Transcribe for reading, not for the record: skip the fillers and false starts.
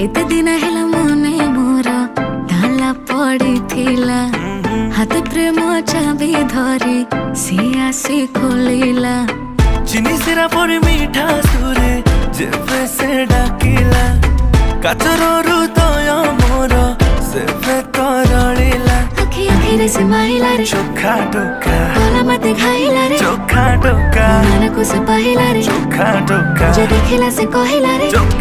एते दिन हेला मने मोर ताला पड़ी थिला हाथ प्रेम चाबी धरी सी आसी खोलिला चिनी सिरा पर मीठा सुरे जेबे से डाकिला काचर हृदय मोर सेबे तरलिला आखि आखिरे से माहिला रे चोखा टोका भला मते खाइला रे चोखा टोका मन को से पहिला रे चोखा टोका जे देखिला से कहिला रे चोखा